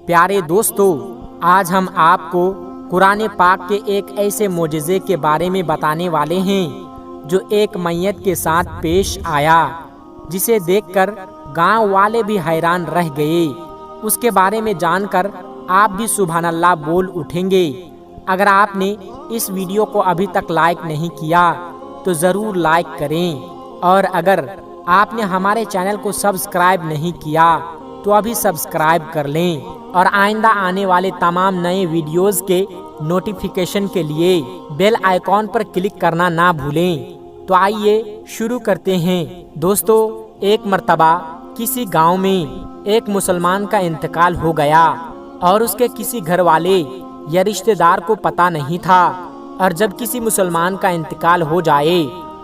پیارے دوستو، آج ہم آپ کو قرآن پاک کے ایک ایسے معجزے کے بارے میں بتانے والے ہیں جو ایک میت کے ساتھ پیش آیا، جسے دیکھ کر گاؤں والے بھی حیران رہ گئے۔ اس کے بارے میں جان کر آپ بھی سبحان اللہ بول اٹھیں گے۔ اگر آپ نے اس ویڈیو کو ابھی تک لائک نہیں کیا تو ضرور لائک کریں، اور اگر آپ نے ہمارے چینل کو سبسکرائب نہیں کیا تو ابھی سبسکرائب کر لیں، اور آئندہ آنے والے تمام نئے ویڈیوز کے نوٹیفیکیشن کے لیے بیل آئیکن پر کلک کرنا نہ بھولیں۔ تو آئیے شروع کرتے ہیں۔ دوستو، ایک مرتبہ کسی گاؤں میں ایک مسلمان کا انتقال ہو گیا، اور اس کے کسی گھر والے یا رشتہ دار کو پتہ نہیں تھا۔ اور جب کسی مسلمان کا انتقال ہو جائے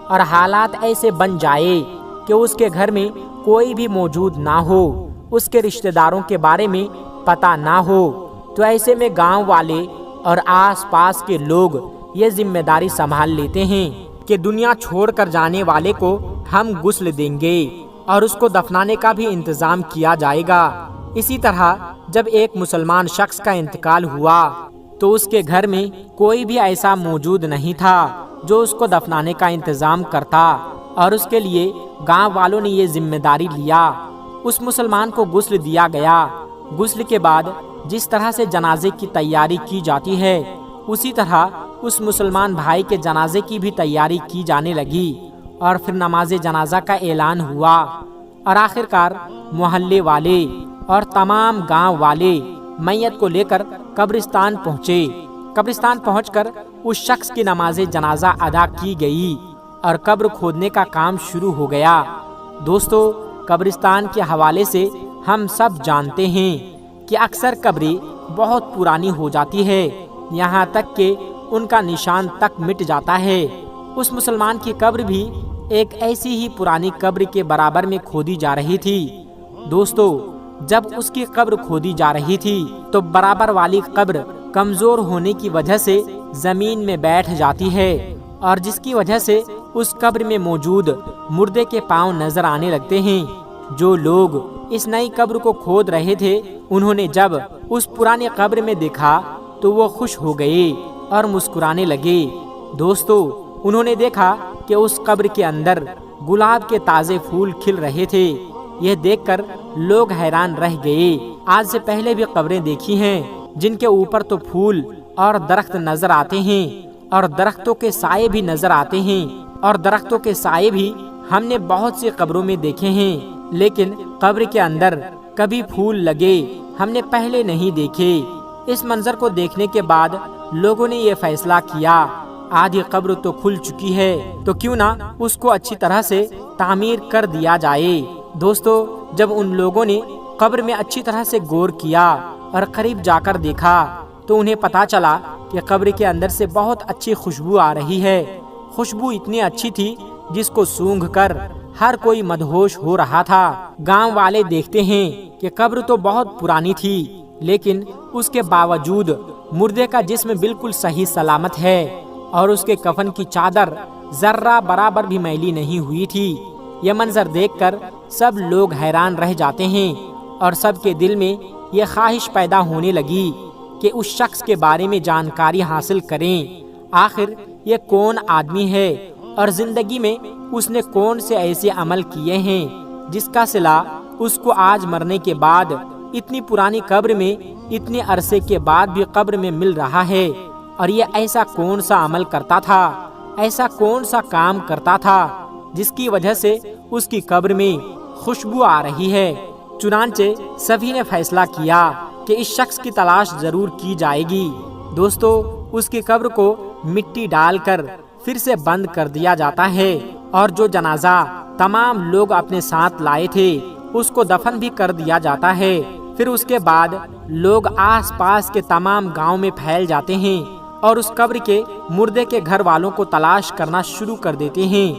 اور حالات ایسے بن جائے کہ اس کے گھر میں کوئی بھی موجود نہ ہو، اس کے رشتہ داروں کے بارے میں پتہ نہ ہو، تو ایسے میں گاؤں والے اور آس پاس کے لوگ یہ ذمہ داری سنبھال لیتے ہیں کہ دنیا چھوڑ کر جانے والے کو ہم غسل دیں گے اور اس کو دفنانے کا بھی انتظام کیا جائے گا۔ اسی طرح جب ایک مسلمان شخص کا انتقال ہوا تو اس کے گھر میں کوئی بھی ایسا موجود نہیں تھا جو اس کو دفنانے کا انتظام کرتا، اور اس کے لیے گاؤں والوں نے یہ ذمہ داری لیا۔ اس مسلمان کو غسل دیا گیا۔ غسل کے بعد جس طرح سے جنازے کی تیاری کی جاتی ہے، اسی طرح اس مسلمان بھائی کے جنازے کی بھی تیاری کی جانے لگی، اور پھر نماز جنازہ کا اعلان ہوا، اور آخرکار محلے والے اور تمام گاؤں والے میت کو لے کر قبرستان پہنچے۔ قبرستان پہنچ کر اس شخص کی نماز جنازہ ادا کی گئی، اور قبر کھودنے کا کام شروع ہو گیا۔ دوستو، قبرستان کے حوالے سے ہم سب جانتے ہیں کہ اکثر قبریں بہت پرانی ہو جاتی ہے، یہاں تک کہ ان کا نشان تک مٹ جاتا ہے۔ اس مسلمان کی قبر بھی ایک ایسی ہی پرانی قبر کے برابر میں کھودی جا رہی تھی۔ دوستو، جب اس کی قبر کھودی جا رہی تھی تو برابر والی قبر کمزور ہونے کی وجہ سے زمین میں بیٹھ جاتی ہے، اور جس کی وجہ سے اس قبر میں موجود مردے کے پاؤں نظر آنے لگتے ہیں۔ جو لوگ اس نئی قبر کو کھود رہے تھے، انہوں نے جب اس پرانی قبر میں دیکھا تو وہ خوش ہو گئے اور مسکرانے لگے۔ دوستو، انہوں نے دیکھا کہ اس قبر کے اندر گلاب کے تازے پھول کھل رہے تھے۔ یہ دیکھ کر لوگ حیران رہ گئے۔ آج سے پہلے بھی قبریں دیکھی ہیں جن کے اوپر تو پھول اور درخت نظر آتے ہیں، اور درختوں کے سائے بھی نظر آتے ہیں، اور درختوں کے سائے بھی ہم نے بہت سی قبروں میں دیکھے ہیں، لیکن قبر کے اندر کبھی پھول لگے ہم نے پہلے نہیں دیکھے۔ اس منظر کو دیکھنے کے بعد لوگوں نے یہ فیصلہ کیا، آدھی قبر تو کھل چکی ہے تو کیوں نہ اس کو اچھی طرح سے تعمیر کر دیا جائے۔ دوستو، جب ان لوگوں نے قبر میں اچھی طرح سے غور کیا اور قریب جا کر دیکھا تو انہیں پتا چلا کہ قبر کے اندر سے بہت اچھی خوشبو آ رہی ہے۔ خوشبو اتنی اچھی تھی جس کو سونگھ کر ہر کوئی مدہوش ہو رہا تھا۔ گاؤں والے دیکھتے ہیں کہ قبر تو بہت پرانی تھی، لیکن اس کے باوجود مردے کا جسم بالکل صحیح سلامت ہے، اور اس کے کفن کی چادر ذرہ برابر بھی میلی نہیں ہوئی تھی۔ یہ منظر دیکھ کر سب لوگ حیران رہ جاتے ہیں، اور سب کے دل میں یہ خواہش پیدا ہونے لگی کہ اس شخص کے بارے میں جانکاری حاصل کریں۔ آخر یہ کون آدمی ہے، اور زندگی میں اس نے کون سے ایسے عمل کیے ہیں جس کا صلہ اس کو آج مرنے کے بعد اتنی پرانی قبر میں اتنے عرصے کے بعد بھی قبر میں مل رہا ہے، اور یہ ایسا کون سا عمل کرتا تھا، ایسا کون سا کام کرتا تھا جس کی وجہ سے اس کی قبر میں خوشبو آ رہی ہے۔ چنانچہ سبھی نے فیصلہ کیا کہ اس شخص کی تلاش ضرور کی جائے گی۔ دوستو، اس کی قبر کو مٹی ڈال کر پھر سے بند کر دیا جاتا ہے، اور جو جنازہ تمام لوگ اپنے ساتھ لائے تھے اس کو دفن بھی کر دیا جاتا ہے۔ پھر اس کے بعد لوگ آس پاس کے تمام گاؤں میں پھیل جاتے ہیں، اور اس قبر کے مردے کے گھر والوں کو تلاش کرنا شروع کر دیتے ہیں۔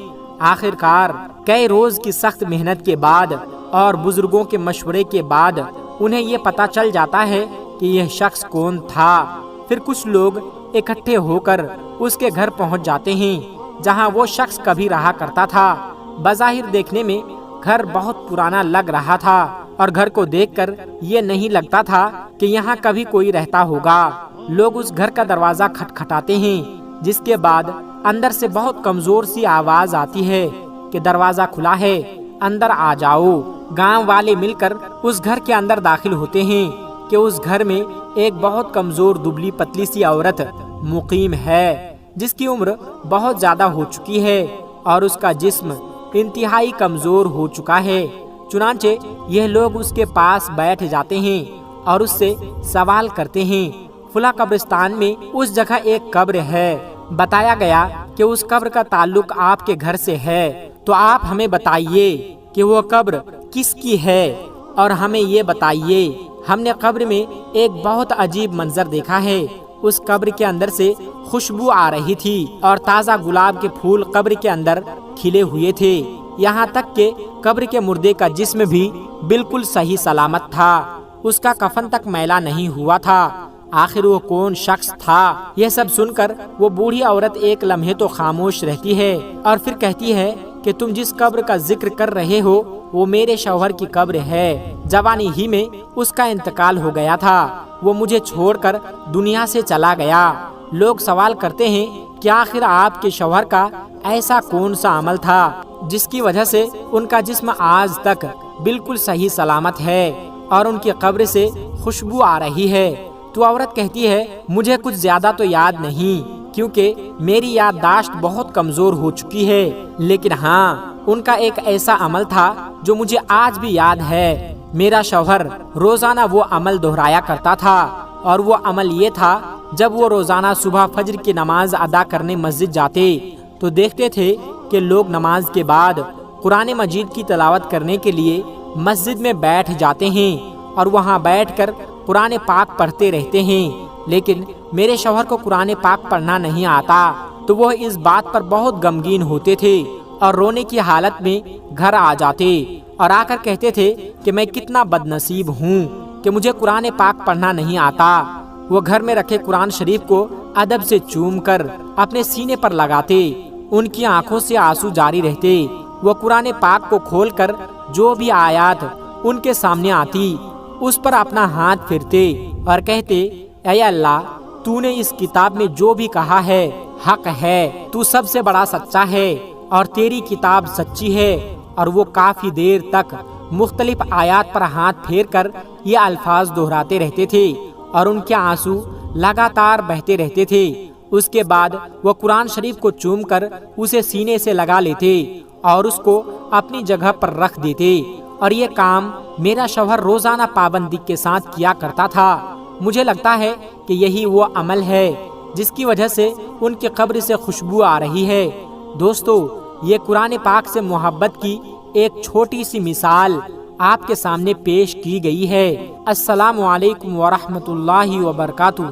آخرکار کئی روز کی سخت محنت کے بعد اور بزرگوں کے مشورے کے بعد انہیں یہ پتہ چل جاتا ہے کہ یہ شخص کون تھا۔ پھر کچھ لوگ اکٹھے ہو کر اس کے گھر پہنچ جاتے ہیں جہاں وہ شخص کبھی رہا کرتا تھا۔ بظاہر دیکھنے میں گھر بہت پرانا لگ رہا تھا اور گھر کو دیکھ کر یہ نہیں لگتا تھا کہ یہاں کبھی کوئی رہتا ہوگا۔ لوگ اس گھر کا دروازہ کھٹکھٹاتے ہیں، جس کے بعد اندر سے بہت کمزور سی آواز آتی ہے کہ دروازہ کھلا ہے، اندر آ جاؤ۔ گاؤں والے مل کر اس گھر کے اندر داخل ہوتے ہیں کہ اس گھر میں ایک بہت کمزور دبلی پتلی سی عورت مقیم ہے، جس کی عمر بہت زیادہ ہو چکی ہے اور اس کا جسم انتہائی کمزور ہو چکا ہے۔ چنانچہ یہ لوگ اس کے پاس بیٹھ جاتے ہیں اور اس سے سوال کرتے ہیں، فلاں قبرستان میں اس جگہ ایک قبر ہے، بتایا گیا کہ اس قبر کا تعلق آپ کے گھر سے ہے، تو آپ ہمیں بتائیے کہ وہ قبر کس کی ہے، اور ہمیں یہ بتائیے، ہم نے قبر میں ایک بہت عجیب منظر دیکھا ہے۔ اس قبر کے اندر سے خوشبو آ رہی تھی اور تازہ گلاب کے پھول قبر کے اندر کھلے ہوئے تھے، یہاں تک کہ قبر کے مردے کا جسم بھی بالکل صحیح سلامت تھا، اس کا کفن تک میلا نہیں ہوا تھا۔ آخر وہ کون شخص تھا؟ یہ سب سن کر وہ بوڑھی عورت ایک لمحے تو خاموش رہتی ہے اور پھر کہتی ہے کہ تم جس قبر کا ذکر کر رہے ہو وہ میرے شوہر کی قبر ہے، جوانی ہی میں اس کا انتقال ہو گیا تھا، وہ مجھے چھوڑ کر دنیا سے چلا گیا۔ لوگ سوال کرتے ہیں کہ آخر آپ کے شوہر کا ایسا کون سا عمل تھا جس کی وجہ سے ان کا جسم آج تک بالکل صحیح سلامت ہے اور ان کی قبر سے خوشبو آ رہی ہے؟ تو عورت کہتی ہے، مجھے کچھ زیادہ تو یاد نہیں، کیونکہ میری یادداشت بہت کمزور ہو چکی ہے، لیکن ہاں ان کا ایک ایسا عمل تھا جو مجھے آج بھی یاد ہے۔ میرا شوہر روزانہ وہ عمل دہرایا کرتا تھا، اور وہ عمل یہ تھا، جب وہ روزانہ صبح فجر کی نماز ادا کرنے مسجد جاتے تو دیکھتے تھے کہ لوگ نماز کے بعد قرآن مجید کی تلاوت کرنے کے لیے مسجد میں بیٹھ جاتے ہیں اور وہاں بیٹھ کر قرآن پاک پڑھتے رہتے ہیں، لیکن میرے شوہر کو قرآن پاک پڑھنا نہیں آتا، تو وہ اس بات پر بہت غمگین ہوتے تھے اور رونے کی حالت میں گھر آ جاتے اور آ کر کہتے تھے کہ میں کتنا بد نصیب ہوں کہ مجھے قرآن پاک پڑھنا نہیں آتا۔ وہ گھر میں رکھے قرآن شریف کو ادب سے چوم کر اپنے سینے پر لگاتے، ان کی آنکھوں سے آنسو جاری رہتے۔ وہ قرآن پاک کو کھول کر جو بھی آیات ان کے سامنے آتی اس پر اپنا ہاتھ پھیرتے اور کہتے، اے اللہ، تو نے اس کتاب میں جو بھی کہا ہے حق ہے، تو سب سے بڑا سچا ہے اور تیری کتاب سچی ہے۔ اور وہ کافی دیر تک مختلف آیات پر ہاتھ پھیر کر یہ الفاظ دہراتے رہتے تھے اور ان کے آنسو لگاتار بہتے رہتے تھے۔ اس کے بعد وہ قرآن شریف کو چوم کر اسے سینے سے لگا لیتے اور اس کو اپنی جگہ پر رکھ دیتے، اور یہ کام میرا شوہر روزانہ پابندی کے ساتھ کیا کرتا تھا۔ مجھے لگتا ہے کہ یہی وہ عمل ہے جس کی وجہ سے ان کی قبر سے خوشبو آ رہی ہے۔ دوستو، یہ قرآن پاک سے محبت کی ایک چھوٹی سی مثال آپ کے سامنے پیش کی گئی ہے۔ السلام علیکم ورحمۃ اللہ وبرکاتہ۔